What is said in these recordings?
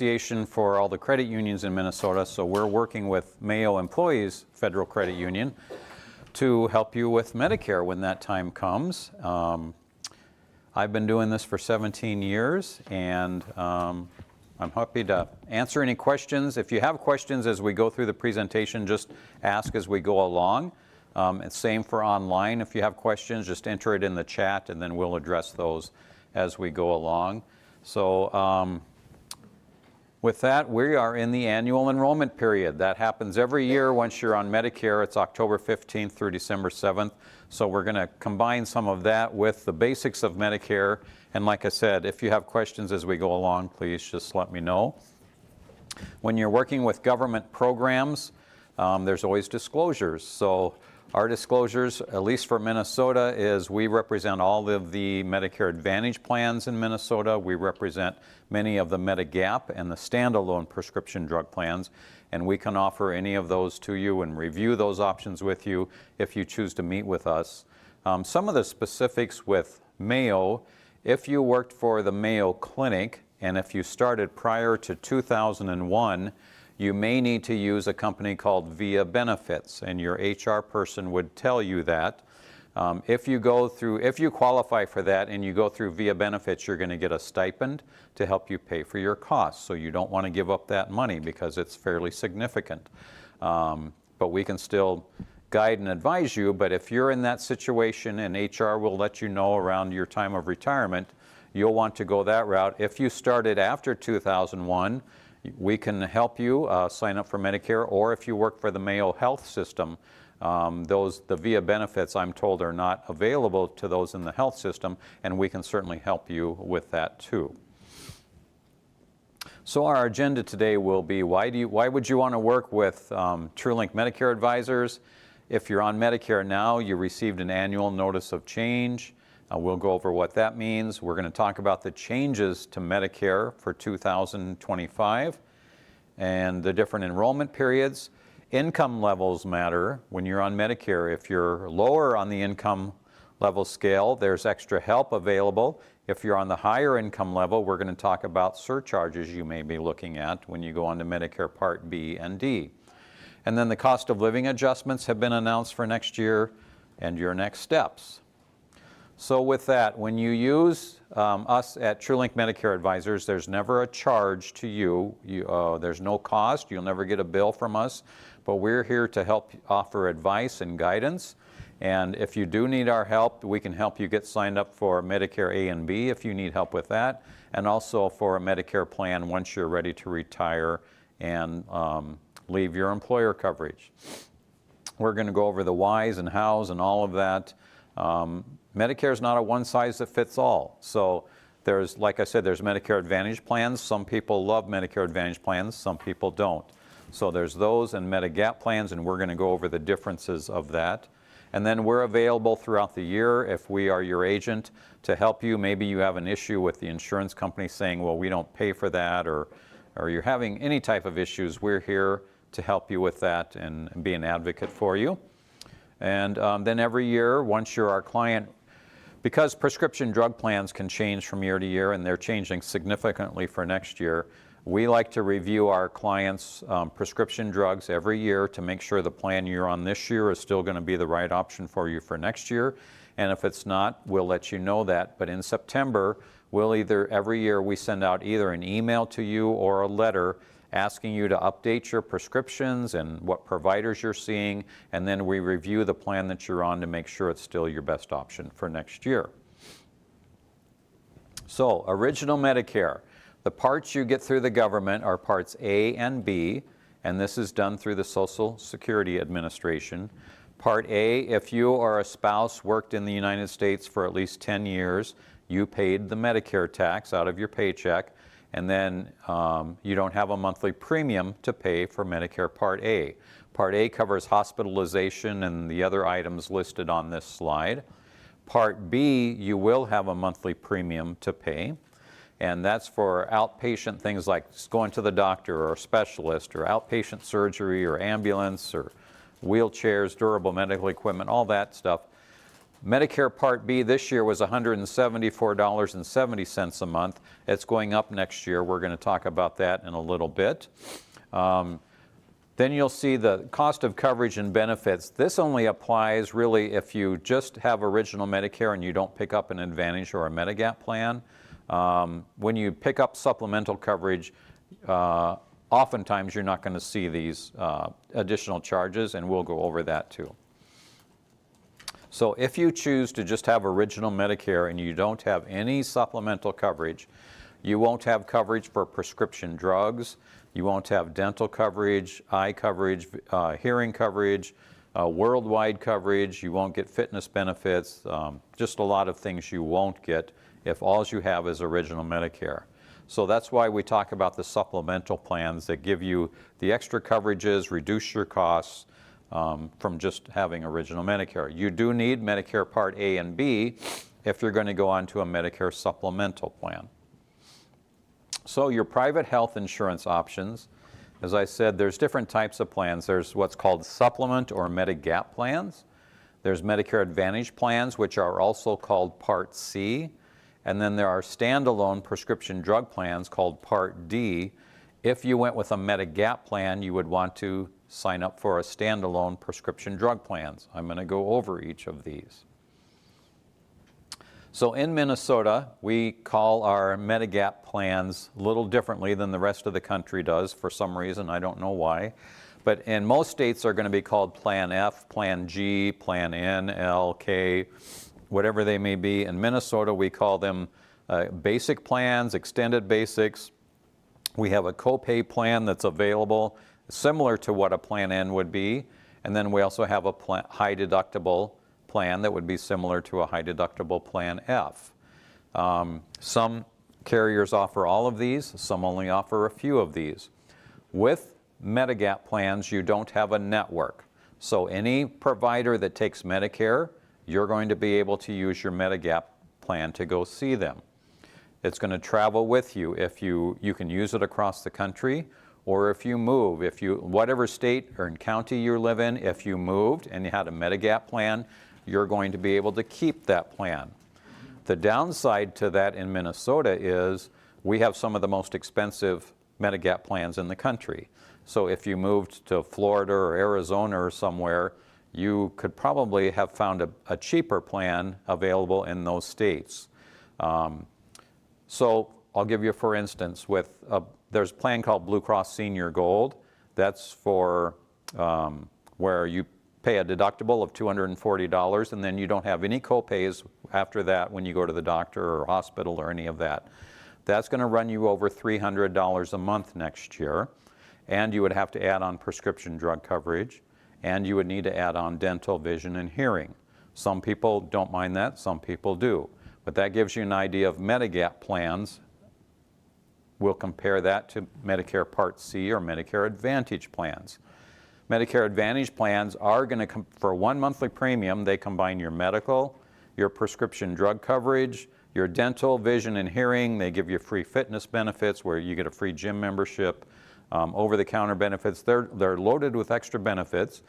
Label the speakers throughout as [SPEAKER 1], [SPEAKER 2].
[SPEAKER 1] Association for all the credit unions in Minnesota, so we're working with Mayo Employees Federal Credit Union to help you with Medicare when that time comes. I've been doing this for 17 years, and I'm happy to answer any questions. If you have questions as we go through the presentation, just ask as we go along. And same for online. If you have questions, just enter it in the chat, and then we'll address those as we go along. So with that, we are in the annual enrollment period. That happens every year once you're on Medicare. It's October 15th through December 7th. So we're going to combine some of that with the basics of Medicare. And like I said, if you have questions as we go along, please just let me know. When you're working with government programs, there's always disclosures. So our disclosures, at least for Minnesota, is we represent all of the Medicare Advantage plans in Minnesota. We represent many of the Medigap and the Standalone prescription drug plans, and we can offer any of those to you and review those options with you if you choose to meet with us. Some of the specifics with Mayo, if you worked for the Mayo Clinic and if you started prior to 2001, you may need to use a company called Via Benefits, and your HR person would tell you that. If you qualify for that and you go through Via Benefits, you're going to get a stipend to help you pay for your costs. So you don't want to give up that money because it's fairly significant. But we can still guide and advise you. But if you're in that situation and HR will let you know around your time of retirement, you'll want to go that route. If you started after 2001, we can help you sign up for Medicare, or if you work for the Mayo Health System, the Via Benefits, I'm told, are not available to those in the health system, and we can certainly help you with that too. So our agenda today will be, why would you want to work with TrueLink Medicare Advisors? If you're on Medicare now, you received an annual notice of change. We'll go over what that means. We're going to talk about the changes to Medicare for 2025 and the different enrollment periods. Income levels matter when you're on Medicare. If you're lower on the income level scale, there's extra help available. If you're on the higher income level, we're going to talk about surcharges you may be looking at when you go on to Medicare Part B and D. And then the cost of living adjustments have been announced for next year and your next steps. So with that, when you use us at TrueLink Medicare Advisors, there's never a charge to you. There's no cost. You'll never get a bill from us. But we're here to help offer advice and guidance. And if you do need our help, we can help you get signed up for Medicare A and B if you need help with that, and also for a Medicare plan once you're ready to retire and leave your employer coverage. We're going to go over the whys and hows and all of that. Medicare is not a one-size-that-fits-all. So there's, like I said, there's Medicare Advantage plans. Some people love Medicare Advantage plans, some people don't. So there's those and Medigap plans, and we're going to go over the differences of that. And then we're available throughout the year if we are your agent to help you. Maybe you have an issue with the insurance company saying, well, we don't pay for that, or you're having any type of issues. We're here to help you with that and be an advocate for you. And then every year, once you're our client, because prescription drug plans can change from year to year, and they're changing significantly for next year, we like to review our clients' prescription drugs every year to make sure the plan you're on this year is still going to be the right option for you for next year. And if it's not, we'll let you know that. But in September, every year we send out either an email to you or a letter asking you to update your prescriptions and what providers you're seeing, and then we review the plan that you're on to make sure it's still your best option for next year. So, original Medicare. The parts you get through the government are parts A and B, and this is done through the Social Security Administration. Part A, if you or a spouse worked in the United States for at least 10 years, you paid the Medicare tax out of your paycheck, and then you don't have a monthly premium to pay for Medicare Part A. Part A covers hospitalization and the other items listed on this slide. Part B, you will have a monthly premium to pay, and that's for outpatient things like going to the doctor or a specialist, or outpatient surgery or ambulance or wheelchairs, durable medical equipment, all that stuff. Medicare Part B this year was $174.70 a month. It's going up next year. We're going to talk about that in a little bit. Then you'll see the cost of coverage and benefits. This only applies really if you just have original Medicare and you don't pick up an Advantage or a Medigap plan. When you pick up supplemental coverage, oftentimes you're not going to see these additional charges, and we'll go over that too. So if you choose to just have original Medicare and you don't have any supplemental coverage, you won't have coverage for prescription drugs, you won't have dental coverage, eye coverage, hearing coverage, worldwide coverage, you won't get fitness benefits, just a lot of things you won't get if all you have is original Medicare. So that's why we talk about the supplemental plans that give you the extra coverages, reduce your costs from just having original Medicare. You do need Medicare Part A and B if you're going to go on to a Medicare supplemental plan. So your private health insurance options, as I said, there's different types of plans. There's what's called Supplement or Medigap plans. There's Medicare Advantage plans, which are also called Part C. And then there are standalone prescription drug plans called Part D. If you went with a Medigap plan, you would want to sign up for a standalone prescription drug plans. I'm going to go over each of these. So in Minnesota, we call our Medigap plans a little differently than the rest of the country does for some reason. I don't know why. But in most states are going to be called Plan F, Plan G, Plan N, L, K, whatever they may be. In Minnesota, we call them basic plans, extended basics. We have a copay plan that's available, similar to what a Plan N would be. And then we also have a high deductible plan that would be similar to a high deductible Plan F. Some carriers offer all of these, some only offer a few of these. With Medigap plans, you don't have a network. So any provider that takes Medicare, you're going to be able to use your Medigap plan to go see them. It's going to travel with you. If you can use it across the country, or if you move, whatever state or county you live in, if you moved and you had a Medigap plan, you're going to be able to keep that plan. The downside to that in Minnesota is we have some of the most expensive Medigap plans in the country. So if you moved to Florida or Arizona or somewhere, you could probably have found a cheaper plan available in those states. So I'll give you, for instance, there's a plan called Blue Cross Senior Gold. That's for where you pay a deductible of $240, and then you don't have any copays after that when you go to the doctor or hospital or any of that. That's going to run you over $300 a month next year, and you would have to add on prescription drug coverage, and you would need to add on dental, vision, and hearing. Some people don't mind that, some people do. But that gives you an idea of Medigap plans. We'll compare that to Medicare Part C or Medicare Advantage plans. Medicare Advantage plans are going to, for one monthly premium, they combine your medical, your prescription drug coverage, your dental, vision, and hearing. They give you free fitness benefits where you get a free gym membership, over-the-counter benefits. They're loaded with extra benefits.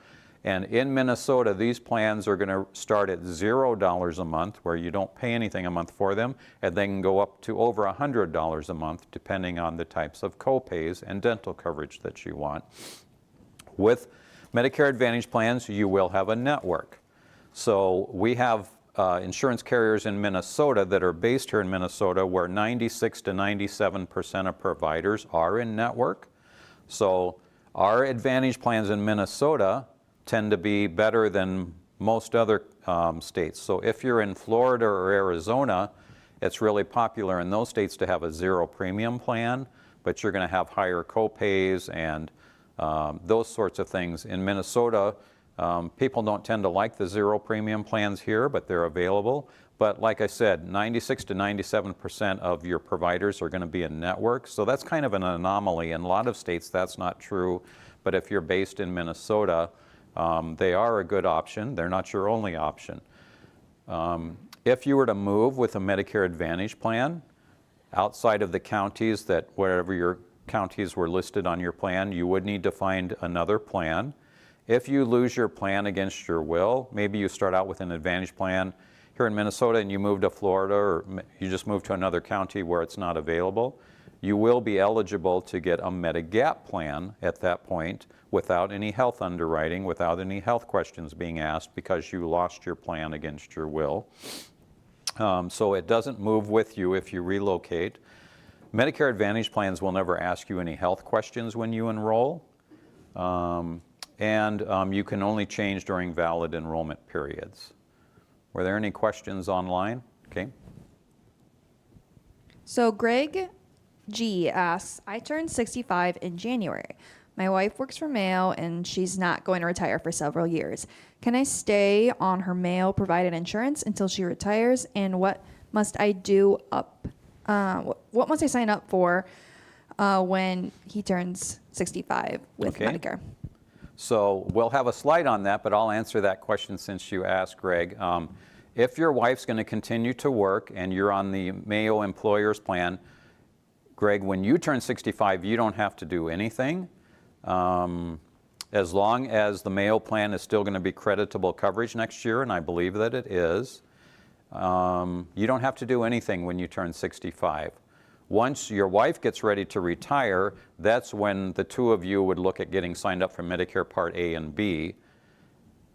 [SPEAKER 1] And in Minnesota, these plans are going to start at $0 a month, where you don't pay anything a month for them, and they can go up to over $100 a month, depending on the types of copays and dental coverage that you want. With Medicare Advantage plans, you will have a network. So we have insurance carriers in Minnesota that are based here in Minnesota where 96 to 97% of providers are in network. So our Advantage plans in Minnesota tend to be better than most other states. So if you're in Florida or Arizona, it's really popular in those states to have a zero premium plan, but you're going to have higher copays and those sorts of things. In Minnesota, people don't tend to like the zero premium plans here, but they're available. But like I said, 96 to 97% of your providers are going to be in network. So that's kind of an anomaly. In a lot of states, that's not true. But if you're based in Minnesota, they are a good option. They're not your only option. If you were to move with a Medicare Advantage plan, outside of the counties that wherever your counties were listed on your plan, you would need to find another plan. If you lose your plan against your will, maybe you start out with an Advantage plan here in Minnesota and you move to Florida, or you just move to another county where it's not available, you will be eligible to get a Medigap plan at that point without any health underwriting, without any health questions being asked, because you lost your plan against your will. So it doesn't move with you if you relocate. Medicare Advantage plans will never ask you any health questions when you enroll. You can only change during valid enrollment periods. Were there any questions online? Okay.
[SPEAKER 2] So Greg G asks, I turned 65 in January. My wife works for Mayo and she's not going to retire for several years. Can I stay on her Mayo provided insurance until she retires? And what must I do what must I sign up for when he turns 65 with Medicare?
[SPEAKER 1] So we'll have a slide on that, but I'll answer that question since you asked, Greg. If your wife's going to continue to work and you're on the Mayo employer's plan, Greg, when you turn 65, you don't have to do anything. As long as the Mayo plan is still going to be creditable coverage next year, and I believe that it is, you don't have to do anything when you turn 65. Once your wife gets ready to retire, that's when the two of you would look at getting signed up for Medicare Part A and B.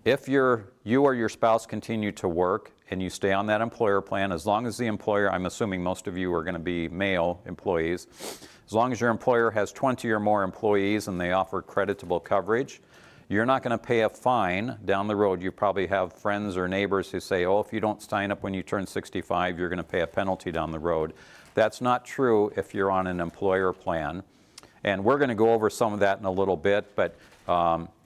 [SPEAKER 1] If you or your spouse continue to work and you stay on that employer plan, as long as the employer, I'm assuming most of you are going to be Mayo employees, as long as your employer has 20 or more employees and they offer creditable coverage, you're not going to pay a fine down the road. You probably have friends or neighbors who say, oh, if you don't sign up when you turn 65, you're going to pay a penalty down the road. That's not true if you're on an employer plan. And we're going to go over some of that in a little bit, but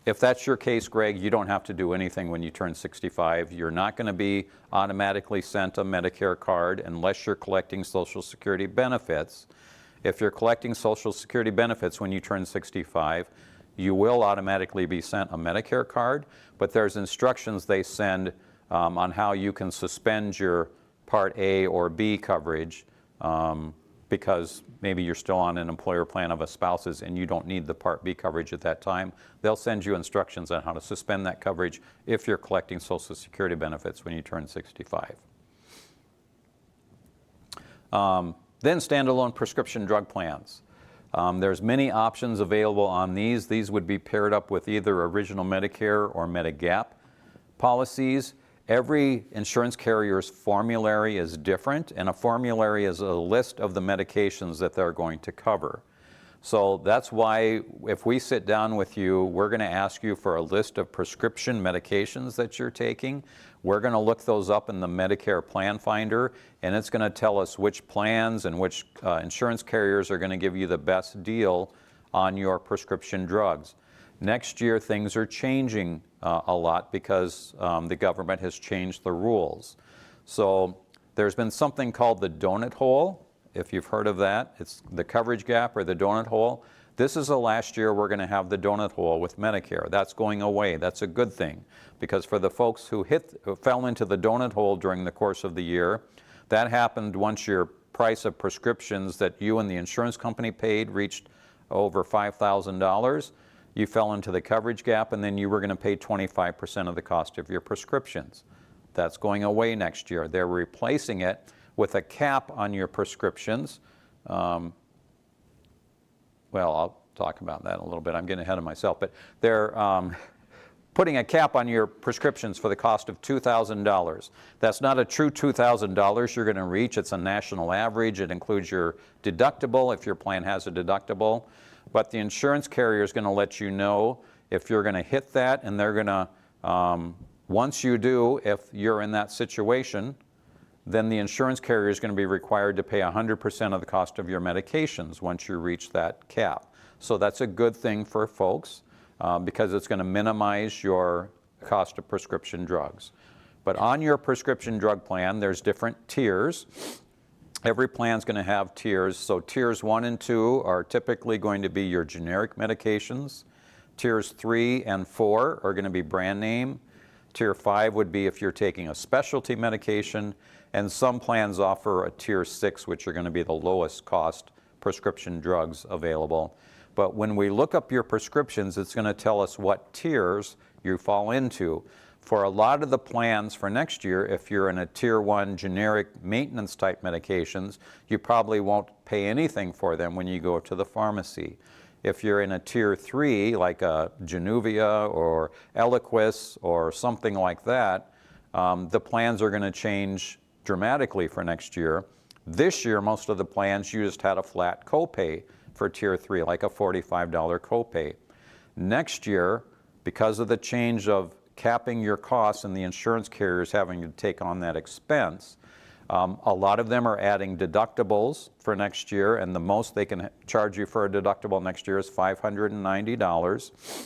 [SPEAKER 1] if that's your case, Greg, you don't have to do anything when you turn 65. You're not going to be automatically sent a Medicare card unless you're collecting Social Security benefits. If you're collecting Social Security benefits when you turn 65, you will automatically be sent a Medicare card, but there's instructions they send on how you can suspend your Part A or B coverage because maybe you're still on an employer plan of a spouse's and you don't need the Part B coverage at that time. They'll send you instructions on how to suspend that coverage if you're collecting Social Security benefits when you turn 65. Then standalone prescription drug plans. There's many options available on these. These would be paired up with either original Medicare or Medigap policies. Every insurance carrier's formulary is different, and a formulary is a list of the medications that they're going to cover. So that's why if we sit down with you, we're going to ask you for a list of prescription medications that you're taking. We're going to look those up in the Medicare Plan Finder, and it's going to tell us which plans and which insurance carriers are going to give you the best deal on your prescription drugs. Next year, things are changing a lot because the government has changed the rules. So there's been something called the donut hole, if you've heard of that. It's the coverage gap or the donut hole. This is the last year we're going to have the donut hole with Medicare. That's going away. That's a good thing, because for the folks who fell into the donut hole during the course of the year, that happened once your price of prescriptions that you and the insurance company paid reached over $5,000. You fell into the coverage gap, and then you were going to pay 25% of the cost of your prescriptions. That's going away next year. They're replacing it with a cap on your prescriptions. Well, I'll talk about that in a little bit. I'm getting ahead of myself. But they're putting a cap on your prescriptions for the cost of $2,000. That's not a true $2,000 you're going to reach. It's a national average. It includes your deductible if your plan has a deductible. But the insurance carrier is going to let you know if you're going to hit that, and they're going to, once you do, if you're in that situation, then the insurance carrier is going to be required to pay 100% of the cost of your medications once you reach that cap. So that's a good thing for folks because it's going to minimize your cost of prescription drugs. But on your prescription drug plan, there's different tiers. Every plan is going to have tiers. So tiers 1 and 2 are typically going to be your generic medications. Tiers 3 and 4 are going to be brand name. Tier 5 would be if you're taking a specialty medication. And some plans offer a Tier 6, which are going to be the lowest cost prescription drugs available. But when we look up your prescriptions, it's going to tell us what tiers you fall into. For a lot of the plans for next year, if you're in a Tier 1 generic maintenance type medications, you probably won't pay anything for them when you go to the pharmacy. If you're in a Tier 3, like a Januvia or Eliquis or something like that, the plans are going to change dramatically for next year. This year, most of the plans, you just had a flat copay for Tier 3, like a $45 copay. Next year, because of the change of capping your costs and the insurance carriers having to take on that expense, a lot of them are adding deductibles for next year, and the most they can charge you for a deductible next year is $590.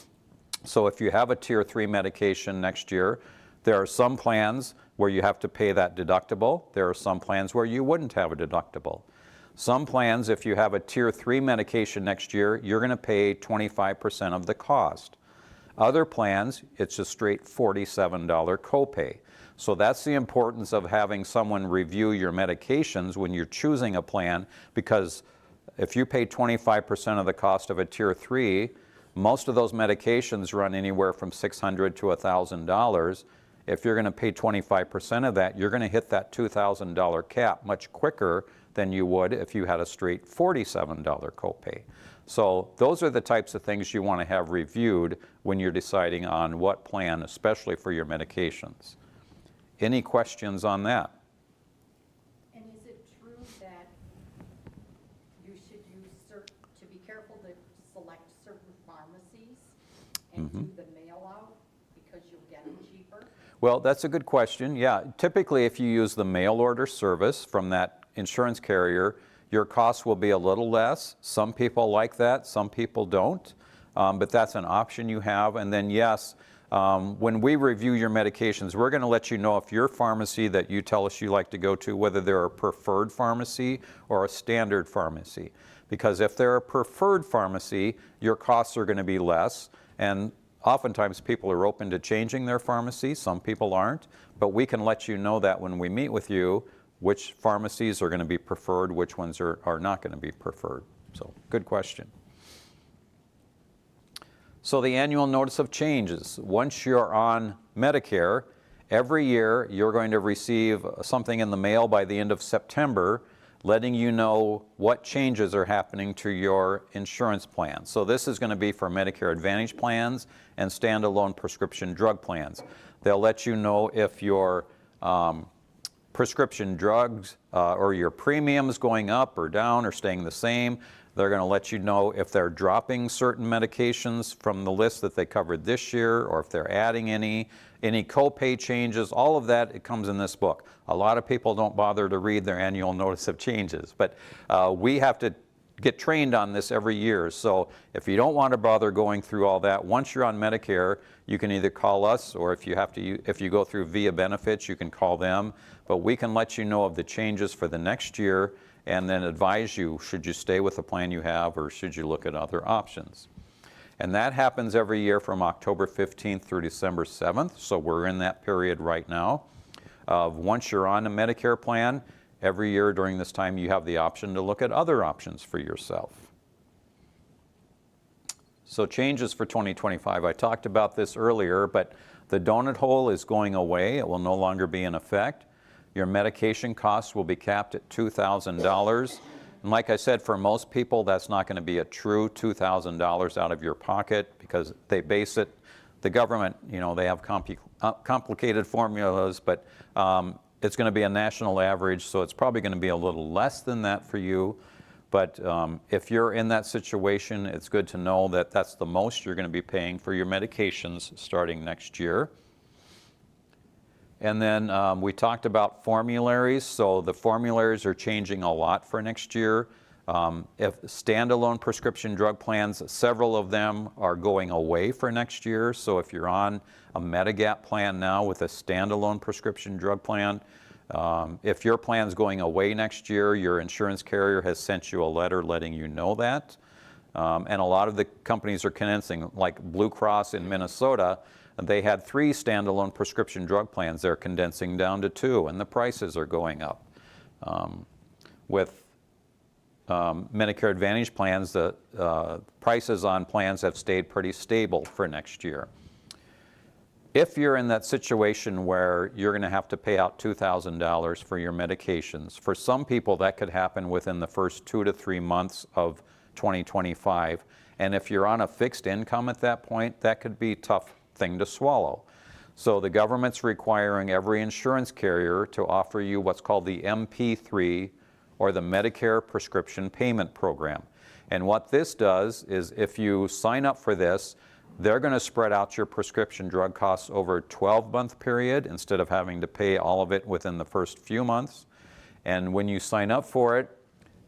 [SPEAKER 1] So if you have a Tier 3 medication next year, there are some plans where you have to pay that deductible. There are some plans where you wouldn't have a deductible. Some plans, if you have a Tier 3 medication next year, you're going to pay 25% of the cost. Other plans, it's a straight $47 copay. So that's the importance of having someone review your medications when you're choosing a plan, because if you pay 25% of the cost of a Tier 3, most of those medications run anywhere from $600 to $1,000. If you're going to pay 25% of that, you're going to hit that $2,000 cap much quicker than you would if you had a straight $47 copay. So those are the types of things you want to have reviewed when you're deciding on what plan, especially for your medications. Any questions on that?
[SPEAKER 3] And is it true that you should to be careful to select certain pharmacies and do the mail out because you'll get them cheaper?
[SPEAKER 1] Well, that's a good question. Yeah, typically if you use the mail order service from that insurance carrier, your costs will be a little less. Some people like that, some people don't, but that's an option you have. And then yes, when we review your medications, we're going to let you know if your pharmacy that you tell us you like to go to, whether they're a preferred pharmacy or a standard pharmacy. Because if they're a preferred pharmacy, your costs are going to be less. And oftentimes people are open to changing their pharmacy, some people aren't, but we can let you know that when we meet with you, which pharmacies are going to be preferred, which ones are not going to be preferred. So, good question. So the annual notice of changes. Once you're on Medicare, every year you're going to receive something in the mail by the end of September letting you know what changes are happening to your insurance plan. So this is going to be for Medicare Advantage plans and standalone prescription drug plans. They'll let you know if your prescription drugs or your premiums going up or down or staying the same. They're going to let you know if they're dropping certain medications from the list that they covered this year, or if they're adding any copay changes. All of that, it comes in this book. A lot of people don't bother to read their annual notice of changes, but we have to get trained on this every year. So if you don't want to bother going through all that, once you're on Medicare, you can either call us, or if you go through via benefits, you can call them. But we can let you know of the changes for the next year and then advise you, should you stay with the plan you have or should you look at other options. And that happens every year from October 15th through December 7th. So we're in that period right now. Once you're on a Medicare plan, every year during this time you have the option to look at other options for yourself. So changes for 2025. I talked about this earlier, but the donut hole is going away. It will no longer be in effect. Your medication costs will be capped at $2,000. And like I said, for most people, that's not going to be a true $2,000 out of your pocket, because they base it, the government, they have complicated formulas, but it's going to be a national average, so it's probably going to be a little less than that for you. But if you're in that situation, it's good to know that that's the most you're going to be paying for your medications starting next year. And then we talked about formularies. So the formularies are changing a lot for next year. If standalone prescription drug plans, several of them are going away for next year. So if you're on a Medigap plan now with a standalone prescription drug plan, if your plan's going away next year, your insurance carrier has sent you a letter letting you know that. And a lot of the companies are condensing, like Blue Cross in Minnesota. They had 3 standalone prescription drug plans. They're condensing down to 2, and the prices are going up. With Medicare Advantage plans, the prices on plans have stayed pretty stable for next year. If you're in that situation where you're going to have to pay out $2,000 for your medications, for some people that could happen within the first 2 to 3 months of 2025. And if you're on a fixed income at that point, that could be a tough thing to swallow. So the government's requiring every insurance carrier to offer you what's called the MP3, or the Medicare Prescription Payment Program. And what this does is, if you sign up for this, they're going to spread out your prescription drug costs over a 12-month period instead of having to pay all of it within the first few months. And when you sign up for it,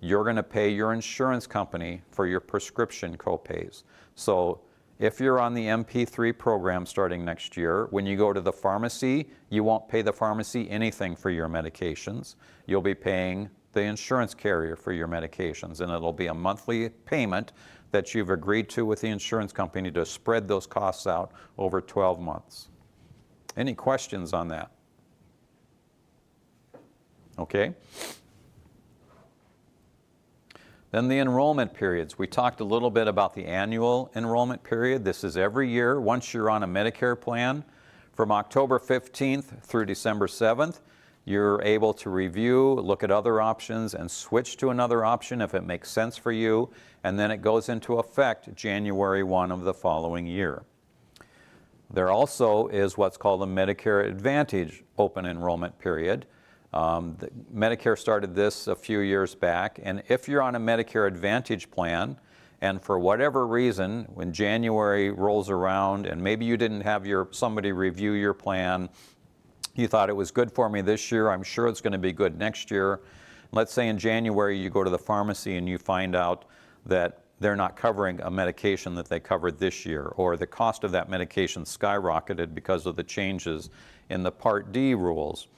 [SPEAKER 1] you're going to pay your insurance company for your prescription copays. So if you're on the MP3 program starting next year, when you go to the pharmacy, you won't pay the pharmacy anything for your medications. You'll be paying the insurance carrier for your medications, and it'll be a monthly payment that you've agreed to with the insurance company to spread those costs out over 12 months. Any questions on that? Okay. Then the enrollment periods. We talked a little bit about the annual enrollment period. This is every year once you're on a Medicare plan. From October 15th through December 7th, you're able to review, look at other options, and switch to another option if it makes sense for you. And then it goes into effect January 1 of the following year. There also is what's called a Medicare Advantage open enrollment period. Medicare started this a few years back, and if you're on a Medicare Advantage plan, and for whatever reason, when January rolls around and maybe you didn't have somebody review your plan, you thought it was good for me this year, I'm sure it's going to be good next year. Let's say in January you go to the pharmacy and you find out that they're not covering a medication that they covered this year, or the cost of that medication skyrocketed because of the changes in the Part D rules.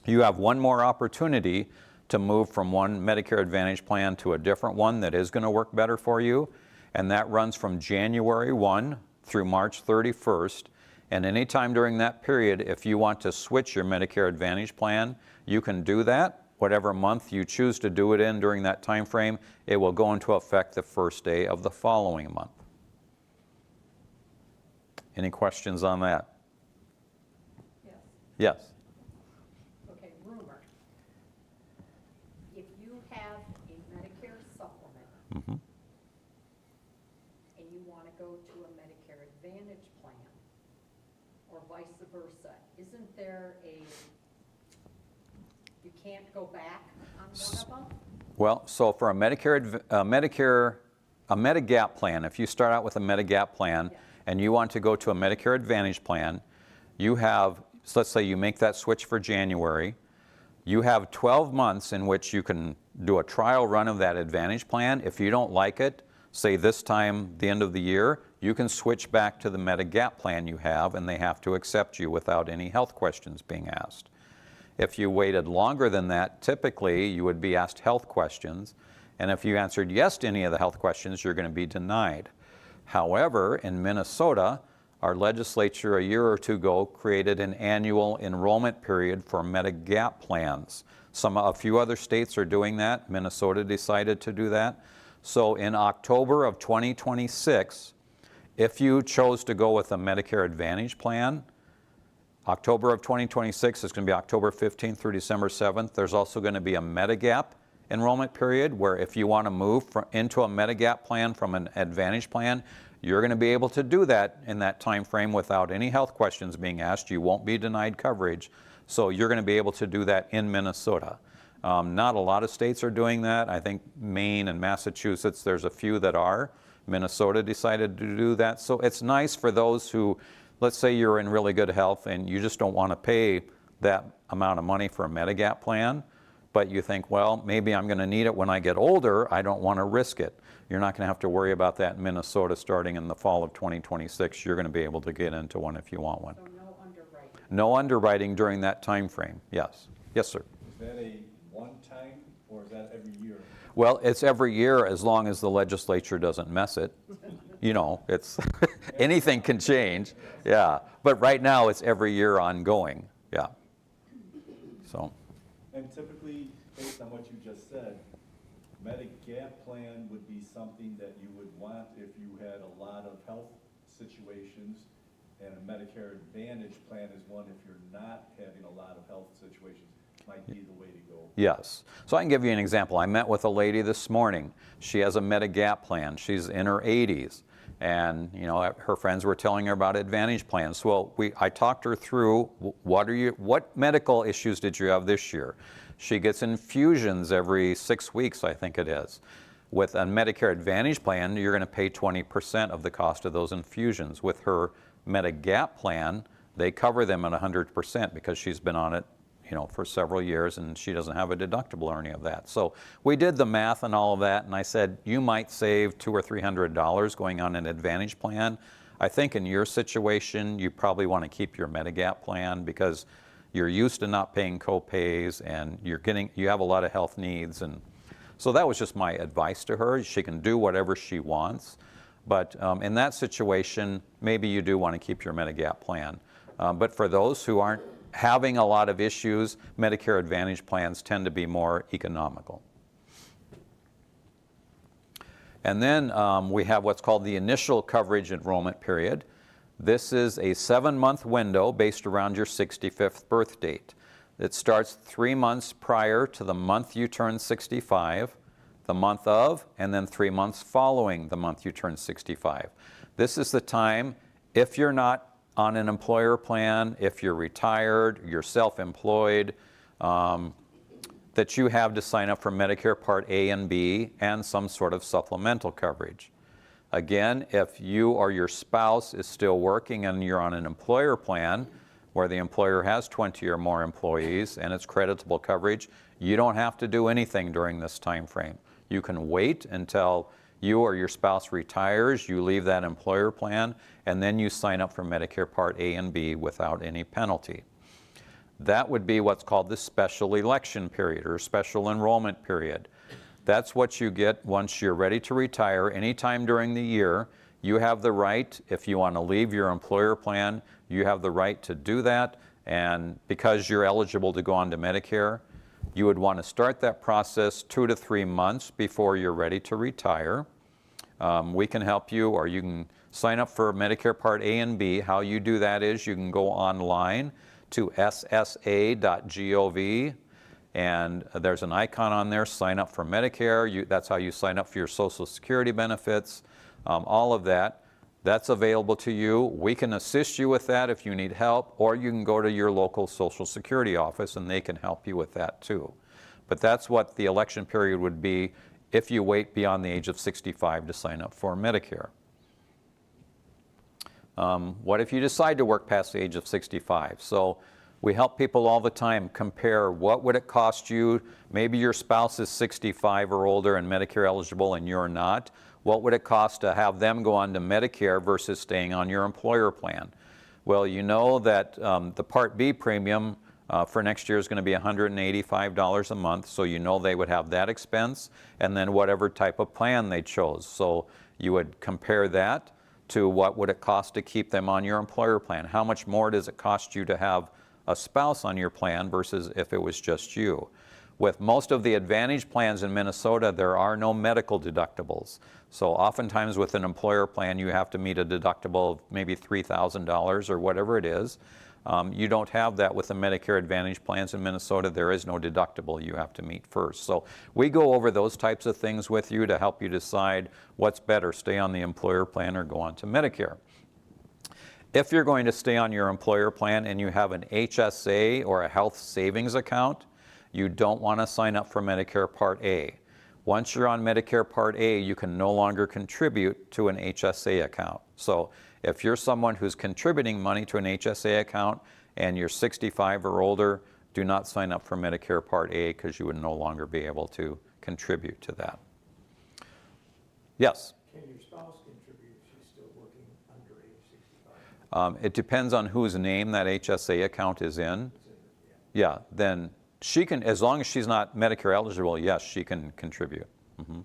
[SPEAKER 1] You have one more opportunity to move from one Medicare Advantage plan to a different one that is going to work better for you, and that runs from January 1 through March 31st. And anytime during that period, if you want to switch your Medicare Advantage plan, you can do that. Whatever month you choose to do it in during that time frame, it will go into effect the first day of the following month. Any questions on that?
[SPEAKER 3] Yes.
[SPEAKER 1] Yes.
[SPEAKER 3] Okay, rumor. If you have a Medicare Supplement
[SPEAKER 1] Mm-hmm.
[SPEAKER 3] and you want to go to a Medicare Advantage plan, or vice versa, isn't there you can't go back on one of them?
[SPEAKER 1] Well, so for a Medigap plan, if you start out with a Medigap plan and you want to go to a Medicare Advantage plan, you have, so let's say you make that switch for January, you have 12 months in which you can do a trial run of that Advantage plan. If you don't like it, say this time, the end of the year, you can switch back to the Medigap plan you have, and they have to accept you without any health questions being asked. If you waited longer than that, typically you would be asked health questions, and if you answered yes to any of the health questions, you're going to be denied. However, in Minnesota, our legislature a year or two ago created an annual enrollment period for Medigap plans. A few other states are doing that. Minnesota decided to do that. So in October of 2026, if you chose to go with a Medicare Advantage plan, October of 2026 is going to be October 15th through December 7th. There's also going to be a Medigap enrollment period where if you want to move into a Medigap plan from an Advantage plan, you're going to be able to do that in that time frame without any health questions being asked. You won't be denied coverage. So you're going to be able to do that in Minnesota. Not a lot of states are doing that. I think Maine and Massachusetts, there's a few that are. Minnesota decided to do that. So it's nice for those who, let's say you're in really good health and you just don't want to pay that amount of money for a Medigap plan, but you think, well, maybe I'm going to need it when I get older. I don't want to risk it. You're not going to have to worry about that in Minnesota starting in the fall of 2026. You're going to be able to get into one if you want one.
[SPEAKER 3] So no underwriting?
[SPEAKER 1] No underwriting during that time frame, yes. Yes, sir.
[SPEAKER 4] Is that a one-time, or is that every year?
[SPEAKER 1] Well, it's every year as long as the legislature doesn't mess it. You know, it's anything can change, yeah. But right now, it's every year ongoing, yeah. So.
[SPEAKER 4] And typically, based on what you just said, Medigap plan would be something that you would want if you had a lot of health situations And a Medicare Advantage plan is one, if you're not having a lot of health situations, might be the way to go.
[SPEAKER 1] Yes. So I can give you an example. I met with a lady this morning. She has a Medigap plan. She's in her 80s. And you know, her friends were telling her about Advantage plans. Well, I talked her through what medical issues did you have this year? She gets infusions every 6 weeks, I think it is. With a Medicare Advantage plan, you're going to pay 20% of the cost of those infusions. With her Medigap plan, they cover them at 100% because she's been on it, you know, for several years, and she doesn't have a deductible or any of that. So we did the math and all of that, and I said, you might save $200 or $300 going on an Advantage plan. I think in your situation, you probably want to keep your Medigap plan because you're used to not paying co-pays, and you have a lot of health needs. And so that was just my advice to her. She can do whatever she wants, but in that situation, maybe you do want to keep your Medigap plan. But for those who aren't having a lot of issues, Medicare Advantage plans tend to be more economical. And then we have what's called the initial coverage enrollment period. This is a 7-month window based around your 65th birth date. It starts 3 months prior to the month you turn 65, the month of, and then 3 months following the month you turn 65. This is the time, if you're not on an employer plan, if you're retired, you're self-employed, that you have to sign up for Medicare Part A and B and some sort of supplemental coverage. Again, if you or your spouse is still working and you're on an employer plan where the employer has 20 or more employees and it's creditable coverage, you don't have to do anything during this time frame. You can wait until you or your spouse retires, you leave that employer plan, and then you sign up for Medicare Part A and B without any penalty. That would be what's called the special election period or special enrollment period. That's what you get once you're ready to retire. Anytime during the year, you have the right, if you want to leave your employer plan, you have the right to do that. And because you're eligible to go on to Medicare, you would want to start that process 2 to 3 months before you're ready to retire. We can help you, or you can sign up for Medicare Part A and B. How you do that is you can go online to ssa.gov, and there's an icon on there, sign up for Medicare. That's how you sign up for your Social Security benefits, all of that. That's available to you. We can assist you with that if you need help, or you can go to your local Social Security office and they can help you with that too. But that's what the election period would be if you wait beyond the age of 65 to sign up for Medicare. What if you decide to work past the age of 65? So we help people all the time compare what would it cost you. Maybe your spouse is 65 or older and Medicare eligible and you're not. What would it cost to have them go on to Medicare versus staying on your employer plan? Well, you know that the Part B premium for next year is going to be $185 a month, so you know they would have that expense, and then whatever type of plan they chose. So you would compare that to what would it cost to keep them on your employer plan. How much more does it cost you to have a spouse on your plan versus if it was just you? With most of the Advantage plans in Minnesota, there are no medical deductibles. So oftentimes with an employer plan, you have to meet a deductible of maybe $3,000 or whatever it is. You don't have that with the Medicare Advantage plans in Minnesota. There is no deductible you have to meet first. So we go over those types of things with you to help you decide what's better, stay on the employer plan or go on to Medicare. If you're going to stay on your employer plan and you have an HSA or a health savings account, you don't want to sign up for Medicare Part A. Once you're on Medicare Part A, you can no longer contribute to an HSA account. So if you're someone who's contributing money to an HSA account and you're 65 or older, do not sign up for Medicare Part A because you would no longer be able to contribute to that. Yes?
[SPEAKER 5] Can your spouse contribute if she's still working under age 65?
[SPEAKER 1] It depends on whose name that HSA account is in. Yeah, then she can, as long as she's not Medicare eligible, yes, she can contribute. Mm-hmm.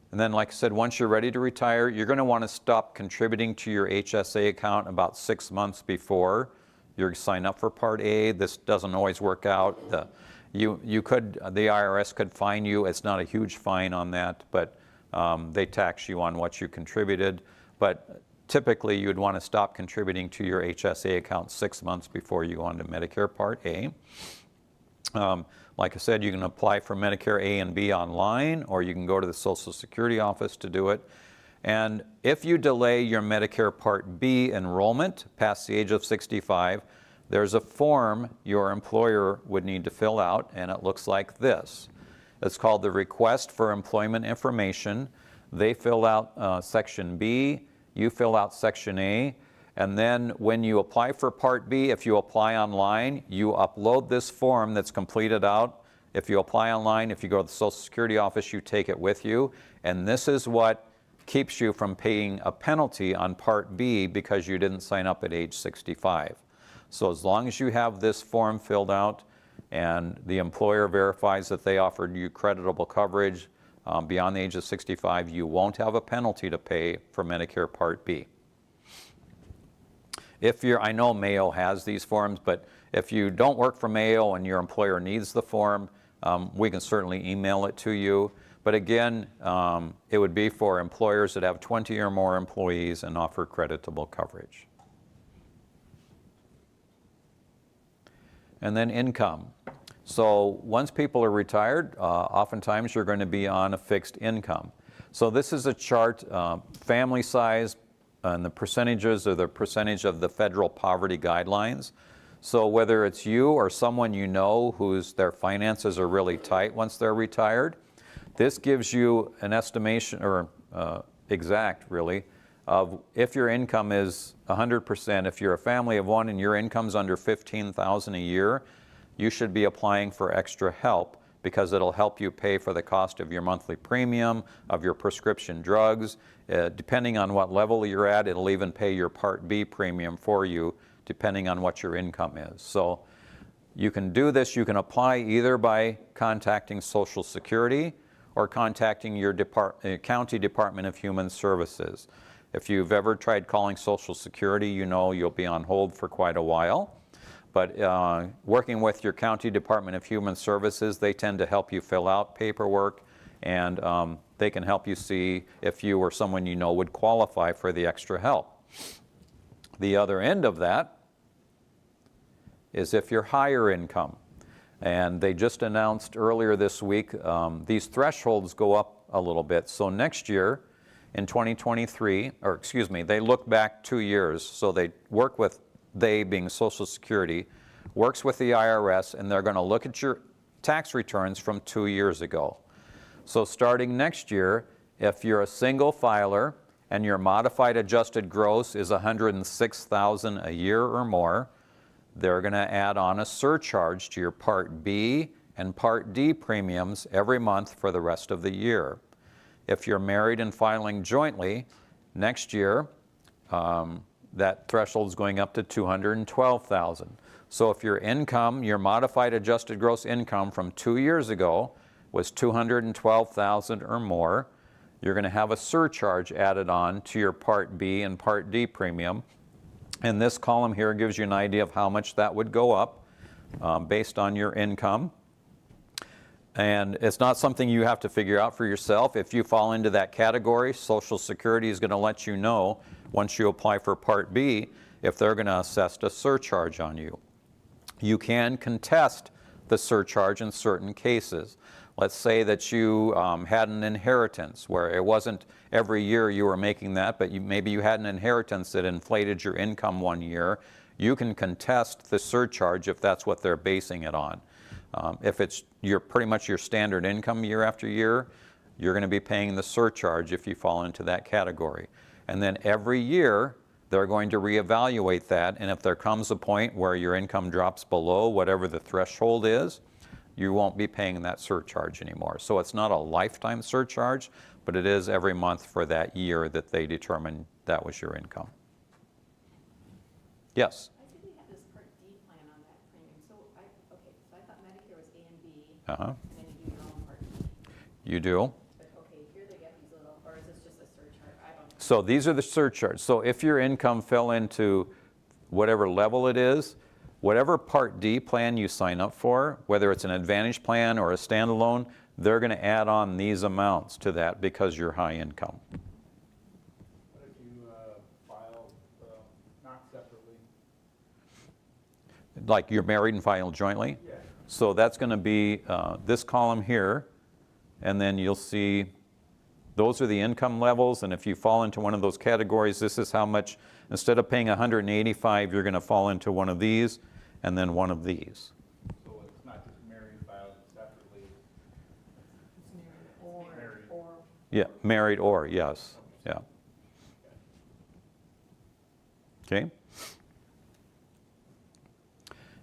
[SPEAKER 1] And then, like I said, once you're ready to retire, you're going to want to stop contributing to your HSA account about 6 months before you sign up for Part A. This doesn't always work out. The IRS could fine you. It's not a huge fine on that, but they tax you on what you contributed. But typically you'd want to stop contributing to your HSA account 6 months before you go on to Medicare Part A. Like I said, you can apply for Medicare A and B online, or you can go to the Social Security office to do it. And if you delay your Medicare Part B enrollment past the age of 65, there's a form your employer would need to fill out, and it looks like this. It's called the Request for Employment Information. They fill out Section B, you fill out Section A, and then when you apply for Part B, if you apply online, you upload this form that's completed out. If you apply online, if you go to the Social Security office, you take it with you, and this is what keeps you from paying a penalty on Part B because you didn't sign up at age 65. So as long as you have this form filled out and the employer verifies that they offered you creditable coverage beyond the age of 65, you won't have a penalty to pay for Medicare Part B. I know Mayo has these forms, but if you don't work for Mayo and your employer needs the form, we can certainly email it to you. But again, it would be for employers that have 20 or more employees and offer creditable coverage. And then income. So once people are retired, oftentimes you're going to be on a fixed income. So this is a chart, family size, and the percentages are the percentage of the federal poverty guidelines. So whether it's you or someone you know their finances are really tight once they're retired, this gives you an estimation, or exact really, of if your income is 100%, if you're a family of one and your income's under $15,000 a year, you should be applying for extra help because it'll help you pay for the cost of your monthly premium, of your prescription drugs. Depending on what level you're at, it'll even pay your Part B premium for you, depending on what your income is. So you can do this, you can apply either by contacting Social Security or contacting your county Department of Human Services. If you've ever tried calling Social Security, you know you'll be on hold for quite a while. But working with your county Department of Human Services, they tend to help you fill out paperwork, and they can help you see if you or someone you know would qualify for the extra help. The other end of that is if you're higher income. And they just announced earlier this week, these thresholds go up a little bit. So next year, in 2023, or excuse me, they look back 2 years. So they work with, they being Social Security, works with the IRS, and they're going to look at your tax returns from 2 years ago. So starting next year, if you're a single filer and your modified adjusted gross is $106,000 a year or more, they're going to add on a surcharge to your Part B and Part D premiums every month for the rest of the year. If you're married and filing jointly, next year, that threshold is going up to $212,000. So if your income, your modified adjusted gross income from 2 years ago was $212,000 or more, you're going to have a surcharge added on to your Part B and Part D premium. And this column here gives you an idea of how much that would go up based on your income. And it's not something you have to figure out for yourself. If you fall into that category, Social Security is going to let you know once you apply for Part B if they're going to assess a surcharge on you. You can contest the surcharge in certain cases. Let's say that you had an inheritance where it wasn't every year you were making that, but maybe you had an inheritance that inflated your income one year. You can contest the surcharge if that's what they're basing it on. If it's pretty much your standard income year after year, you're going to be paying the surcharge if you fall into that category. And then every year, they're going to reevaluate that, and if there comes a point where your income drops below whatever the threshold is, you won't be paying that surcharge anymore. So it's not a lifetime surcharge, but it is every month for that year that they determine that was your income. Yes?
[SPEAKER 3] I see we have this Part D plan on that premium. So I thought Medicare was A and B,
[SPEAKER 1] Uh-huh.
[SPEAKER 3] and then you do your own Part D.
[SPEAKER 1] You do.
[SPEAKER 3] But okay, here they get these little, or is this just a surcharge? I don't know.
[SPEAKER 1] So these are the surcharges. So if your income fell into whatever level it is, whatever Part D plan you sign up for, whether it's an Advantage plan or a standalone, they're going to add on these amounts to that because you're high income.
[SPEAKER 5] What if you file
[SPEAKER 1] like you're married and filed jointly?
[SPEAKER 5] Yeah.
[SPEAKER 1] So that's going to be this column here, and then you'll see those are the income levels, and if you fall into one of those categories, this is how much, instead of paying $185, you're going to fall into one of these and then one of these.
[SPEAKER 6] So it's not just married, filed separately.
[SPEAKER 3] Or
[SPEAKER 1] Yeah, married or, yes, yeah. Okay.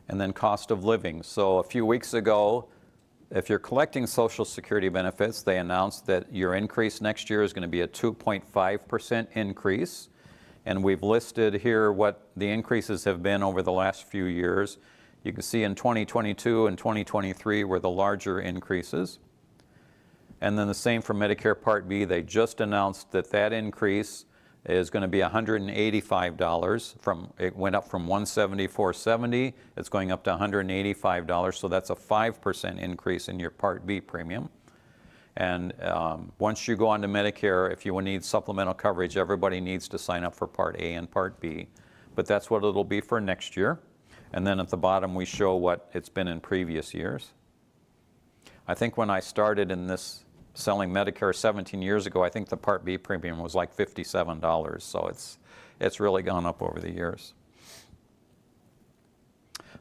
[SPEAKER 1] And then cost of living. So a few weeks ago, if you're collecting Social Security benefits, they announced that your increase next year is going to be a 2.5% increase. And we've listed here what the increases have been over the last few years. You can see in 2022 and 2023 were the larger increases. And then the same for Medicare Part B. They just announced that that increase is going to be $185. It went up from $174.70. It's going up to $185. So that's a 5% increase in your Part B premium. And once you go on to Medicare, if you need supplemental coverage, everybody needs to sign up for Part A and Part B. But that's what it'll be for next year. And then at the bottom, we show what it's been in previous years. I think when I started in this selling Medicare 17 years ago, I think the Part B premium was like $57. So it's really gone up over the years.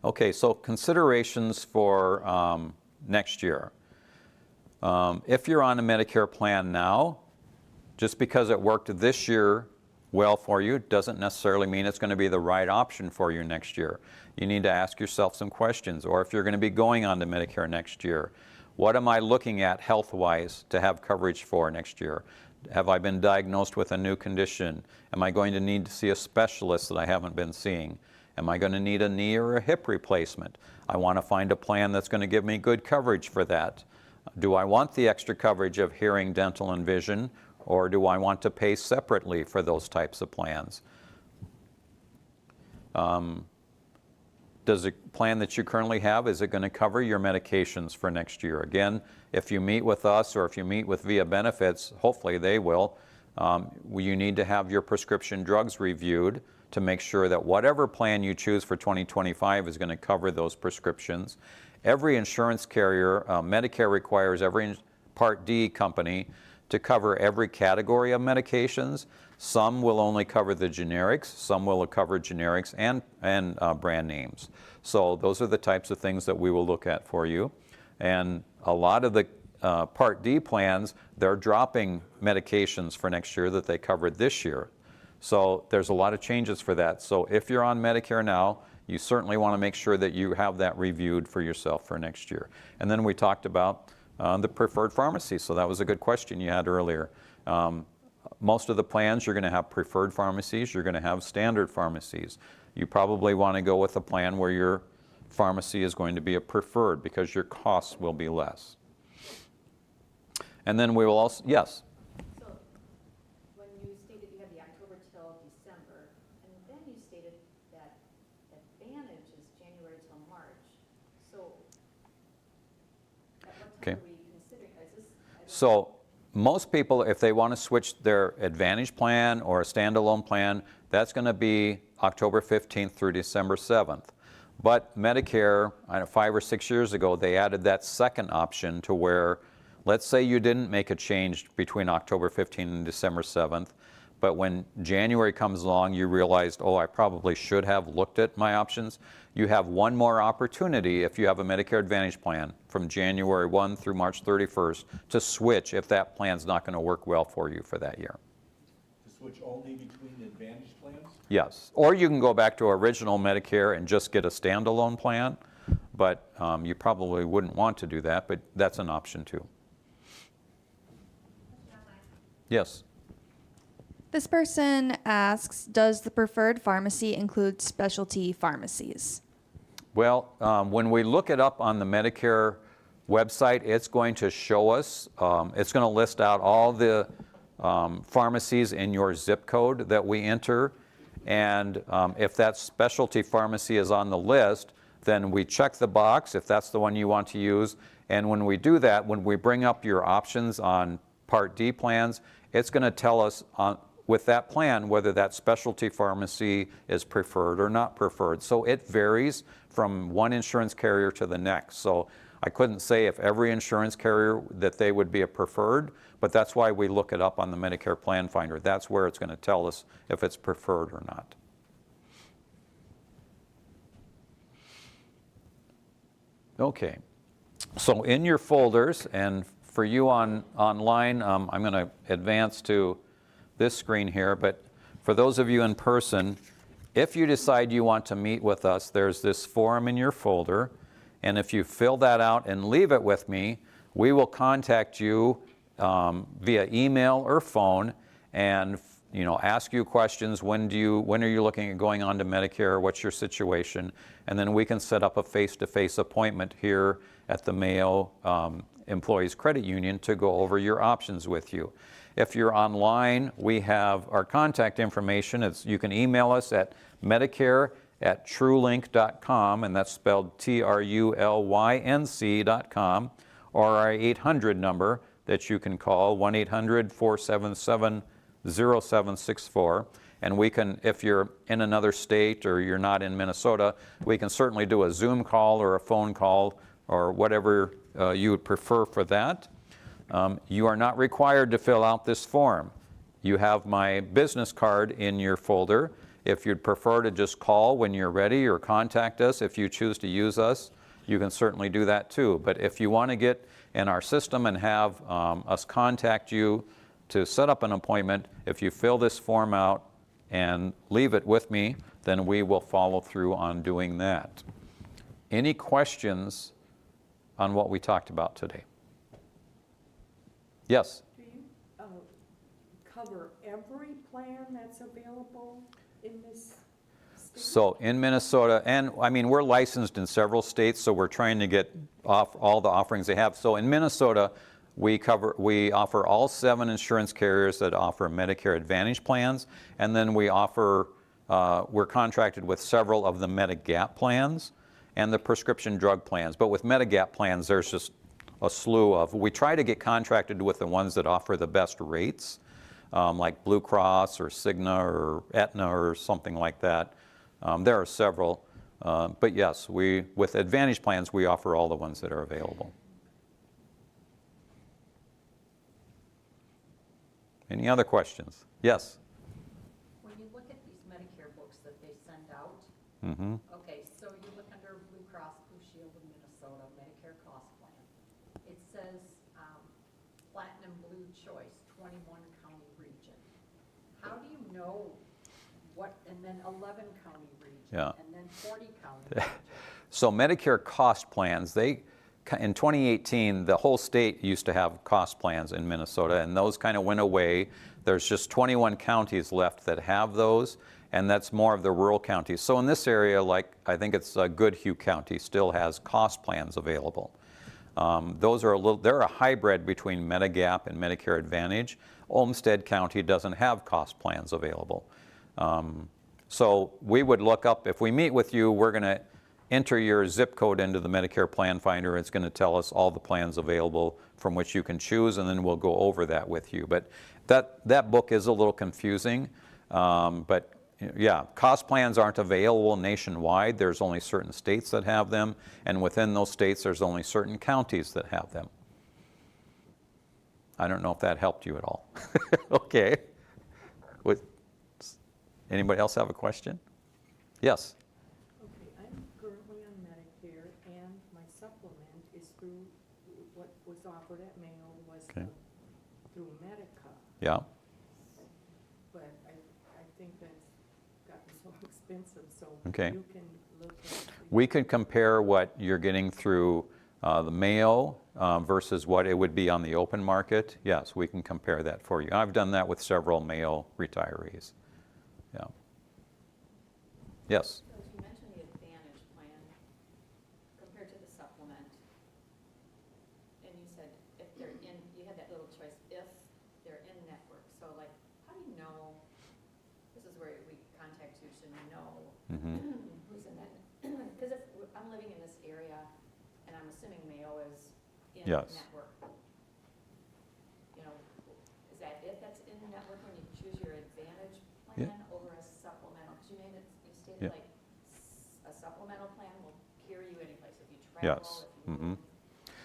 [SPEAKER 1] Okay, so considerations for next year. If you're on a Medicare plan now, just because it worked this year well for you doesn't necessarily mean it's going to be the right option for you next year. You need to ask yourself some questions. Or if you're going to be going on to Medicare next year, what am I looking at health-wise to have coverage for next year? Have I been diagnosed with a new condition? Am I going to need to see a specialist that I haven't been seeing? Am I going to need a knee or a hip replacement? I want to find a plan that's going to give me good coverage for that. Do I want the extra coverage of hearing, dental, and vision, or do I want to pay separately for those types of plans? Does the plan that you currently have, is it going to cover your medications for next year? Again, if you meet with us or if you meet with Via Benefits, hopefully they will, you need to have your prescription drugs reviewed to make sure that whatever plan you choose for 2025 is going to cover those prescriptions. Every insurance carrier, Medicare requires every Part D company to cover every category of medications. Some will only cover the generics, some will cover generics and brand names. So those are the types of things that we will look at for you. And a lot of the Part D plans, they're dropping medications for next year that they covered this year. So there's a lot of changes for that. So if you're on Medicare now, you certainly want to make sure that you have that reviewed for yourself for next year. And then we talked about the preferred pharmacy. So that was a good question you had earlier. Most of the plans, you're going to have preferred pharmacies. You're going to have standard pharmacies. You probably want to go with a plan where your pharmacy is going to be a preferred because your costs will be less. And then we will also, yes?
[SPEAKER 3] So when you stated you had the October till December, and then you stated that Advantage is January till March. So at what time
[SPEAKER 1] Okay.
[SPEAKER 3] are we considering? Is this?
[SPEAKER 1] So most people, if they want to switch their Advantage plan or a standalone plan, that's going to be October 15th through December 7th. But Medicare, 5 or 6 years ago, they added that second option to where, let's say you didn't make a change between October 15th and December 7th, but when January comes along, you realized, oh, I probably should have looked at my options. You have one more opportunity if you have a Medicare Advantage plan from January 1 through March 31st to switch if that plan's not going to work well for you for that year.
[SPEAKER 4] To switch only between Advantage plans?
[SPEAKER 1] Yes, or you can go back to original Medicare and just get a standalone plan, but you probably wouldn't want to do that, but that's an option too. Yes.
[SPEAKER 2] This person asks, does the preferred pharmacy include specialty pharmacies?
[SPEAKER 1] Well, when we look it up on the Medicare website, it's going to show us, it's going to list out all the pharmacies in your zip code that we enter. And if that specialty pharmacy is on the list, then we check the box if that's the one you want to use. And when we do that, when we bring up your options on Part D plans, it's going to tell us with that plan whether that specialty pharmacy is preferred or not preferred. So it varies from one insurance carrier to the next. So I couldn't say if every insurance carrier that they would be a preferred, but that's why we look it up on the Medicare Plan Finder. That's where it's going to tell us if it's preferred or not. Okay, so in your folders, and for you online, I'm going to advance to this screen here, but for those of you in person, if you decide you want to meet with us, there's this form in your folder, and if you fill that out and leave it with me, we will contact you via email or phone and ask you questions. When are you looking at going on to Medicare? What's your situation? And then we can set up a face-to-face appointment here at the Mayo Employees Credit Union to go over your options with you. If you're online, we have our contact information. You can email us at medicare@trulync.com, and that's spelled TRULYNC.com, or our 800 number that you can call, 1-800-477-0764. And we can, if you're in another state or you're not in Minnesota, we can certainly do a Zoom call or a phone call or whatever you would prefer for that. You are not required to fill out this form. You have my business card in your folder. If you'd prefer to just call when you're ready or contact us if you choose to use us, you can certainly do that too. But if you want to get in our system and have us contact you to set up an appointment, if you fill this form out and leave it with me, then we will follow through on doing that. Any questions on what we talked about today? Yes?
[SPEAKER 7] Do you cover every plan that's available in this state?
[SPEAKER 1] So in Minnesota, and I mean, we're licensed in several states, so we're trying to get off all the offerings they have. So in Minnesota, we offer all 7 insurance carriers that offer Medicare Advantage plans, and then we offer, we're contracted with several of the Medigap plans and the prescription drug plans. But with Medigap plans, there's just a slew of, we try to get contracted with the ones that offer the best rates, like Blue Cross or Cigna or Aetna or something like that. There are several, but yes, with Advantage plans, we offer all the ones that are available. Any other questions? Yes?
[SPEAKER 3] When you look at these Medicare books that they send out,
[SPEAKER 1] Mm-hmm.
[SPEAKER 3] okay, so you look under Blue Cross Blue Shield of Minnesota, Medicare Cost Plan. It says Platinum Blue Choice, 21 county region. How do you know what, and then 11 county region,
[SPEAKER 1] Yeah.
[SPEAKER 3] and then 40 county region?
[SPEAKER 1] So Medicare cost plans, in 2018, the whole state used to have cost plans in Minnesota, and those kind of went away. There's just 21 counties left that have those, and that's more of the rural counties. So in this area, like I think it's Goodhue County still has cost plans available. Those are they're a hybrid between Medigap and Medicare Advantage. Olmsted County doesn't have cost plans available. So we would look up, if we meet with you, we're going to enter your zip code into the Medicare Plan Finder. It's going to tell us all the plans available from which you can choose, and then we'll go over that with you. But that book is a little confusing. But yeah, cost plans aren't available nationwide. There's only certain states that have them, and within those states, there's only certain counties that have them. I don't know if that helped you at all. Okay. Anybody else have a question? Yes.
[SPEAKER 7] Okay, I'm currently on Medicare, and my supplement is through, what was offered at Mayo was
[SPEAKER 1] Okay.
[SPEAKER 7] through Medica.
[SPEAKER 1] Yeah.
[SPEAKER 7] But I think that's gotten so expensive, so
[SPEAKER 1] Okay.
[SPEAKER 7] you can look at.
[SPEAKER 1] We could compare what you're getting through the Mayo versus what it would be on the open market. Yes, we can compare that for you. I've done that with several Mayo retirees. Yeah. Yes.
[SPEAKER 8] So you mentioned the Advantage plan compared to the Supplement, and you said if they're in, you had that little choice, if they're in network. So like, how do you know, this is where we contact you, should know
[SPEAKER 1] Mm-hmm.
[SPEAKER 8] who's in that? Because if I'm living in this area, and I'm assuming Mayo is in
[SPEAKER 1] Yes.
[SPEAKER 8] network, you know, is that it that's in network when you choose your Advantage
[SPEAKER 1] Yes.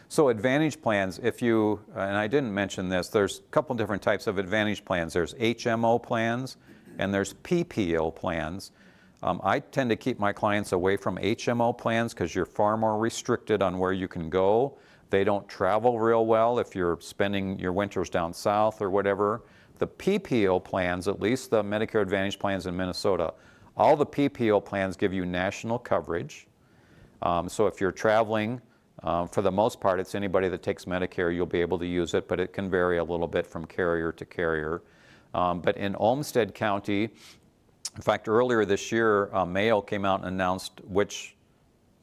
[SPEAKER 1] So Advantage plans, if you, and I didn't mention this, there's a couple different types of Advantage plans. There's HMO plans and there's PPO plans. I tend to keep my clients away from HMO plans because you're far more restricted on where you can go. They don't travel real well if you're spending your winters down south or whatever. The PPO plans, at least the Medicare Advantage plans in Minnesota, all the PPO plans give you national coverage. So if you're traveling, for the most part, it's anybody that takes Medicare, you'll be able to use it, but it can vary a little bit from carrier to carrier. But in Olmsted County, in fact, earlier this year, Mayo came out and announced which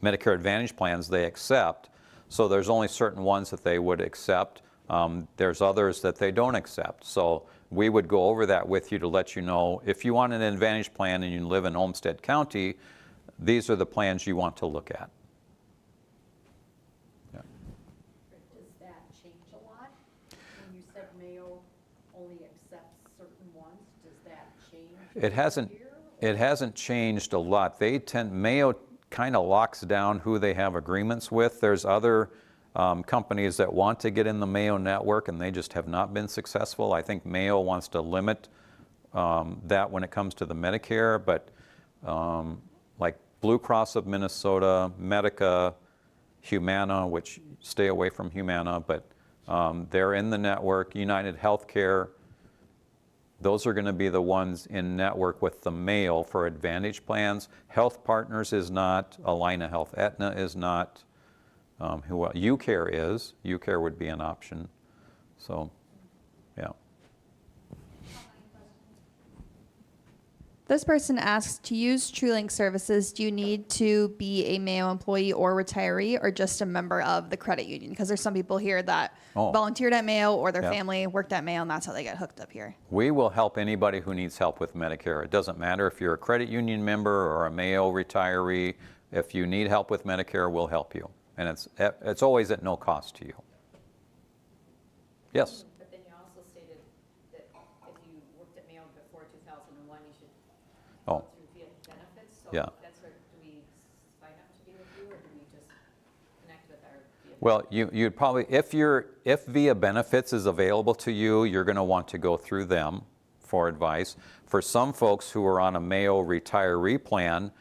[SPEAKER 1] Medicare Advantage plans they accept. So there's only certain ones that they would accept. There's others that they don't accept. So we would go over that with you to let you know if you want an Advantage plan and you live in Olmsted County, these are the plans you want to look at. Yeah.
[SPEAKER 3] Does that change a lot? When you said Mayo only accepts certain ones, does that change?
[SPEAKER 1] It hasn't changed a lot. Mayo kind of locks down who they have agreements with. There's other companies that want to get in the Mayo Network and they just have not been successful. I think Mayo wants to limit that when it comes to the Medicare, but like Blue Cross of Minnesota, Medica, Humana, which stay away from Humana, but they're in the network, United Healthcare, those are going to be the ones in network with the Mayo for Advantage plans. Health Partners is not, Allina Health, Aetna is not, UCare is, UCare would be an option, so, yeah.
[SPEAKER 2] This person asks, to use TrueLink services, do you need to be a Mayo employee or retiree or just a member of the credit union? Because there's some people here that volunteered at Mayo or their family worked at Mayo and that's how they get hooked up here.
[SPEAKER 1] We will help anybody who needs help with Medicare. It doesn't matter if you're a credit union member or a Mayo retiree. If you need help with Medicare, we'll help you. And it's always at no cost to you. Yes?
[SPEAKER 8] But then you also stated that if you worked at Mayo before 2001, you should go through via benefits. So that's where, do we sign up to be with you or do we just connect with our via
[SPEAKER 1] Well, you'd probably, if via benefits is available to you, you're going to want to go through them for advice. For some folks who are on a Mayo retiree plan,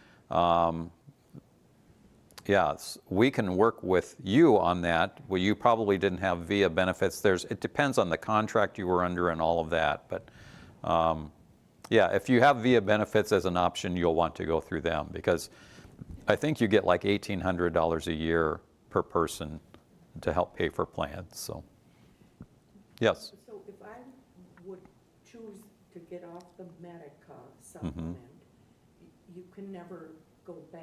[SPEAKER 1] we can work with you on that. Well, you probably didn't have via benefits. It depends on the contract you were under and all of that. But if you have via benefits as an option, you'll want to go through them because I think you get like $1,800 a year per person to help pay for plans. So, yes.
[SPEAKER 7] So if I would choose to get off the Medica supplement, you can never go back.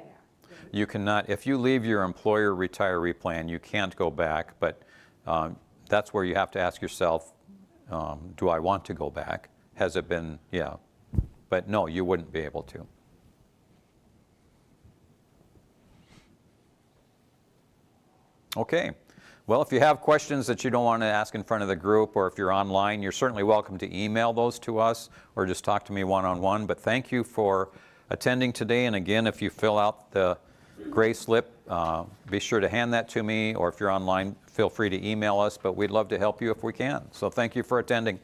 [SPEAKER 7] Right?
[SPEAKER 1] You cannot, if you leave your employer retiree plan, you can't go back, but that's where you have to ask yourself, do I want to go back? Has it been, but no, you wouldn't be able to. Okay. Well, if you have questions that you don't want to ask in front of the group, or if you're online, you're certainly welcome to email those to us or just talk to me one-on-one. But thank you for attending today. And again, if you fill out the gray slip, be sure to hand that to me, or if you're online, feel free to email us. But we'd love to help you if we can. So thank you for attending.